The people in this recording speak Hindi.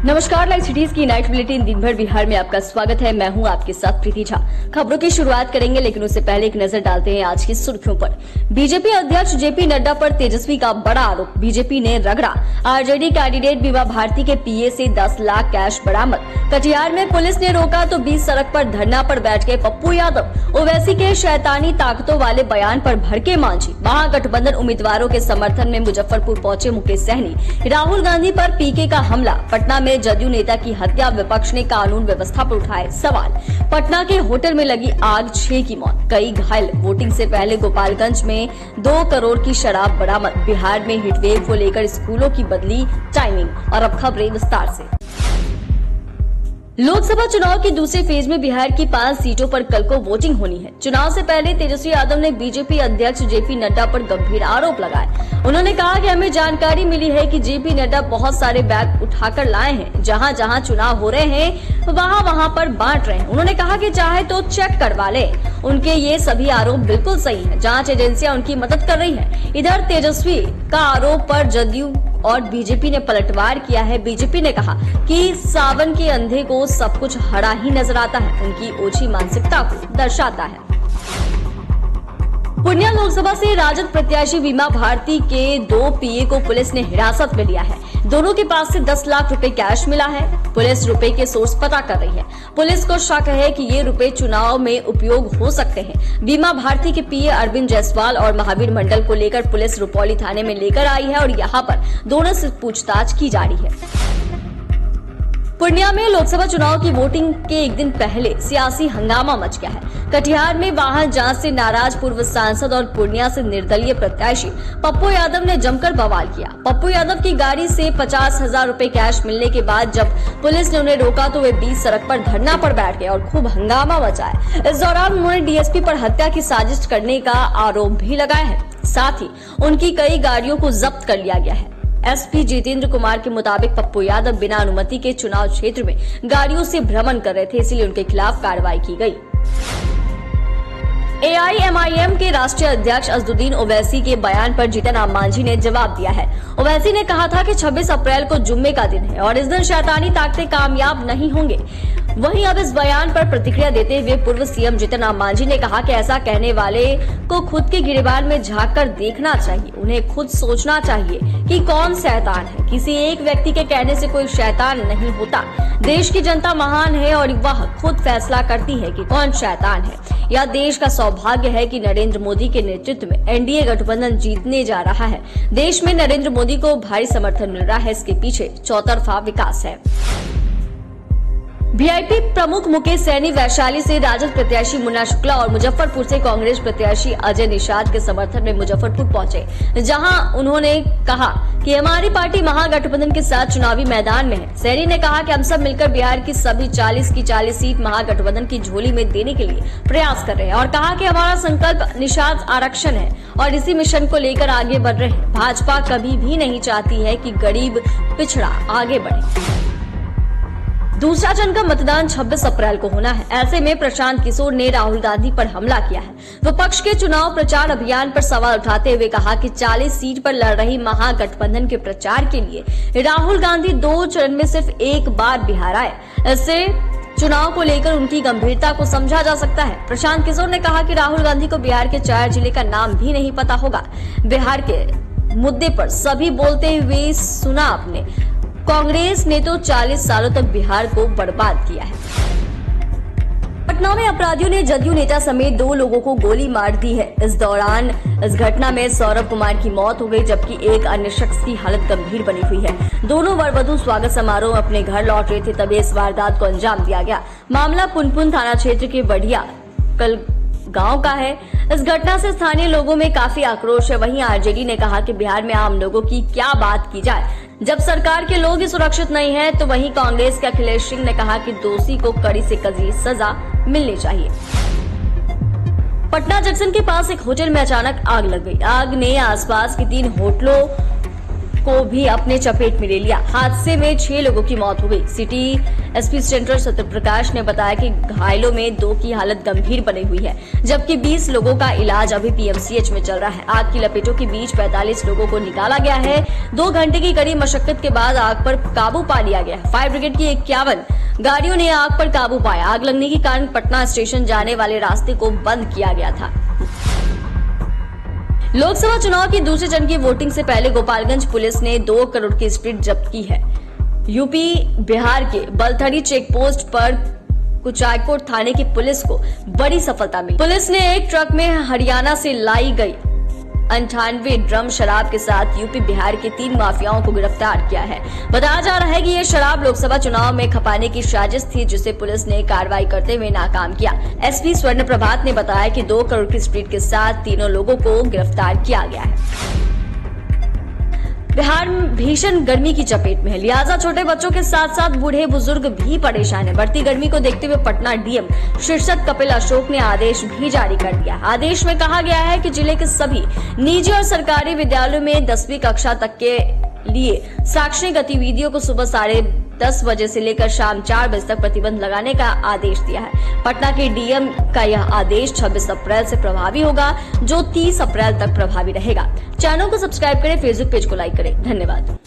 नमस्कार, लाइव सिटीज की नाइट बुलेटिन दिन भर बिहार में आपका स्वागत है। मैं हूं आपके साथ प्रीति झा। खबरों की शुरुआत करेंगे, लेकिन उससे पहले एक नजर डालते हैं आज की सुर्खियों पर। बीजेपी अध्यक्ष जेपी नड्डा पर तेजस्वी का बड़ा आरोप। बीजेपी ने रगड़ा। आरजेडी कैंडिडेट बीमा भारती के पीए से 10 लाख कैश बरामद। कटिहार में पुलिस ने रोका तो बीच सड़क पर धरना पर बैठ गए पप्पू यादव। ओवैसी के शैतानी ताकतों वाले बयान पर भड़के मांझी। महागठबंधन उम्मीदवारों के समर्थन में मुजफ्फरपुर पहुंचे मुकेश सहनी। राहुल गांधी पर पीके का हमला। पटना में जदयू नेता की हत्या। विपक्ष ने कानून व्यवस्था पर उठाए सवाल। पटना के होटल में लगी आग, 6 की मौत, कई घायल। वोटिंग से पहले गोपालगंज में 2 करोड़ की शराब बरामद। बिहार में हीटवेव को लेकर स्कूलों की बदली टाइमिंग। और अब खबरें विस्तार से। लोकसभा चुनाव के दूसरे फेज में बिहार की 5 सीटों पर कल को वोटिंग होनी है। चुनाव से पहले तेजस्वी यादव ने बीजेपी अध्यक्ष जेपी नड्डा पर गंभीर आरोप लगाए। उन्होंने कहा कि हमें जानकारी मिली है कि जेपी नड्डा बहुत सारे बैग उठाकर लाए हैं। जहां जहां चुनाव हो रहे हैं वहां वहां पर बांट रहे हैं। उन्होंने कहा कि चाहे तो चेक करवा ले। उनके ये सभी आरोप बिल्कुल सही है। जांच एजेंसियां उनकी मदद कर रही है। इधर तेजस्वी का आरोप पर जदयू और बीजेपी ने पलटवार किया है। बीजेपी ने कहा कि सावन के अंधे को सब कुछ हरा ही नजर आता है। उनकी ओछी मानसिकता को दर्शाता है। पूर्णिया लोकसभा से राजद प्रत्याशी बीमा भारती के 2 पीए को पुलिस ने हिरासत में लिया है। दोनों के पास से 10 लाख रुपए कैश मिला है। पुलिस रुपए के सोर्स पता कर रही है। पुलिस को शक है कि ये रुपए चुनाव में उपयोग हो सकते हैं। बीमा भारती के पीए अरविंद जायसवाल और महावीर मंडल को लेकर पुलिस रुपौली थाने में लेकर आई है और यहाँ पर दोनों से पूछताछ की जा रही है। पूर्णिया में लोकसभा चुनाव की वोटिंग के एक दिन पहले सियासी हंगामा मच गया है। कटिहार में वाहन जांच से नाराज पूर्व सांसद और पूर्णिया से निर्दलीय प्रत्याशी पप्पू यादव ने जमकर बवाल किया। पप्पू यादव की गाड़ी से 50,000 रुपए कैश मिलने के बाद जब पुलिस ने उन्हें रोका तो वे बीच सड़क पर धरना पर बैठ गए और खूब हंगामा मचाया। इस दौरान उन्होंने डीएसपी पर हत्या की साजिश करने का आरोप भी लगाया है। साथ ही उनकी कई गाड़ियों को जब्त कर लिया गया है। एसपी जितेंद्र कुमार के मुताबिक पप्पू यादव बिना अनुमति के चुनाव क्षेत्र में गाड़ियों से भ्रमण कर रहे थे, इसलिए उनके खिलाफ कार्रवाई की गई। एआईएमआईएम के राष्ट्रीय अध्यक्ष असदुद्दीन ओवैसी के बयान पर जीतन राम मांझी ने जवाब दिया है। ओवैसी ने कहा था कि 26 अप्रैल को जुम्मे का दिन है और इस दिन शैतानी ताकतें कामयाब नहीं होंगे। वहीं अब इस बयान पर प्रतिक्रिया देते हुए पूर्व सीएम जीतन राम मांझी ने कहा कि ऐसा कहने वाले को खुद के गिरेबान में झांक कर देखना चाहिए। उन्हें खुद सोचना चाहिए कि कौन शैतान है। किसी एक व्यक्ति के कहने से कोई शैतान नहीं होता। देश की जनता महान है और वह खुद फैसला करती है कि कौन शैतान है। यह देश का सौभाग्य है कि नरेंद्र मोदी के नेतृत्व में एनडीए गठबंधन जीतने जा रहा है। देश में नरेंद्र मोदी को भारी समर्थन मिल रहा है। इसके पीछे चौतरफा विकास है। वीआईपी प्रमुख मुकेश सहनी वैशाली से राजद प्रत्याशी मुन्ना शुक्ला और मुजफ्फरपुर से कांग्रेस प्रत्याशी अजय निषाद के समर्थन में मुजफ्फरपुर पहुंचे, जहां उन्होंने कहा कि हमारी पार्टी महागठबंधन के साथ चुनावी मैदान में है। सहनी ने कहा कि हम सब मिलकर बिहार की सभी 40 की 40 सीट महागठबंधन की झोली में देने के लिए प्रयास कर रहे हैं और कहा कि हमारा संकल्प निषाद आरक्षण है और इसी मिशन को लेकर आगे बढ़ रहे हैं। भाजपा कभी भी नहीं चाहती है कि गरीब पिछड़ा आगे बढ़े। दूसरा चरण का मतदान 26 अप्रैल को होना है। ऐसे में प्रशांत किशोर ने राहुल गांधी पर हमला किया है। विपक्ष के चुनाव प्रचार अभियान पर सवाल उठाते हुए कहा कि 40 सीट पर लड़ रही महागठबंधन के प्रचार के लिए राहुल गांधी 2 चरण में सिर्फ एक बार बिहार आए। इससे चुनाव को लेकर उनकी गंभीरता को समझा जा सकता है। प्रशांत किशोर ने कहा कि राहुल गांधी को बिहार के 4 जिले का नाम भी नहीं पता होगा। बिहार के मुद्दे पर सभी बोलते हुए सुना आपने। कांग्रेस ने तो 40 सालों तक बिहार को बर्बाद किया है। पटना में अपराधियों ने जदयू नेता समेत 2 लोगों को गोली मार दी है। इस दौरान इस घटना में सौरभ कुमार की मौत हो गई, जबकि एक अन्य शख्स की हालत गंभीर बनी हुई है। दोनों वर-वधू स्वागत समारोह में अपने घर लौट रहे थे, तभी इस वारदात को अंजाम दिया गया। मामला पुनपुन थाना क्षेत्र के बढ़िया कल गांव का है। इस घटना से स्थानीय लोगों में काफी आक्रोश है। वहीं आरजेडी ने कहा कि बिहार में आम लोगों की क्या बात की जाए, जब सरकार के लोग ही सुरक्षित नहीं है। तो वहीं कांग्रेस के अखिलेश सिंह ने कहा कि दोषी को कड़ी से कड़ी सजा मिलनी चाहिए। पटना जंक्शन के पास एक होटल में अचानक आग लग गई। आग ने आसपास के 3 होटलों को भी अपने चपेट में ले लिया। हादसे में 6 लोगों की मौत हो गई। सिटी एसपी सेंट्रल सत्यप्रकाश ने बताया कि घायलों में 2 की हालत गंभीर बनी हुई है, जबकि 20 लोगों का इलाज अभी पीएमसीएच में चल रहा है। आग की लपेटों के बीच 45 लोगों को निकाला गया है। 2 घंटे की कड़ी मशक्कत के बाद आग पर काबू पा लिया गया। फायर ब्रिगेड की 51 गाड़ियों ने आग पर काबू पाया। आग लगने के कारण पटना स्टेशन जाने वाले रास्ते को बंद किया गया था। लोकसभा चुनाव की दूसरे चरण की वोटिंग से पहले गोपालगंज पुलिस ने 2 करोड़ की स्प्रिट जब्त की है। यूपी बिहार के बलथड़ी चेक पोस्ट पर कुचायकोट थाने की पुलिस को बड़ी सफलता मिली। पुलिस ने एक ट्रक में हरियाणा से लाई गई 98 ड्रम शराब के साथ यूपी बिहार के 3 माफियाओं को गिरफ्तार किया है। बताया जा रहा है कि यह शराब लोकसभा चुनाव में खपाने की साजिश थी, जिसे पुलिस ने कार्रवाई करते हुए नाकाम किया। एसपी स्वर्ण प्रभात ने बताया कि 2 करोड़ की स्प्रिट के साथ तीनों लोगों को गिरफ्तार किया गया है। बिहार भीषण गर्मी की चपेट में है, लिहाजा छोटे बच्चों के साथ साथ बूढ़े बुजुर्ग भी परेशान है। बढ़ती गर्मी को देखते हुए पटना डीएम शीर्षक कपिल अशोक ने आदेश भी जारी कर दिया। आदेश में कहा गया है कि जिले के सभी निजी और सरकारी विद्यालयों में 10वीं कक्षा तक के लिए शैक्षणिक गतिविधियों को सुबह 10:30 बजे से लेकर शाम 4 बजे तक प्रतिबंध लगाने का आदेश दिया है। पटना के डीएम का यह आदेश 26 अप्रैल से प्रभावी होगा, जो 30 अप्रैल तक प्रभावी रहेगा। चैनल को सब्सक्राइब करें, फेसबुक पेज को लाइक करें। धन्यवाद।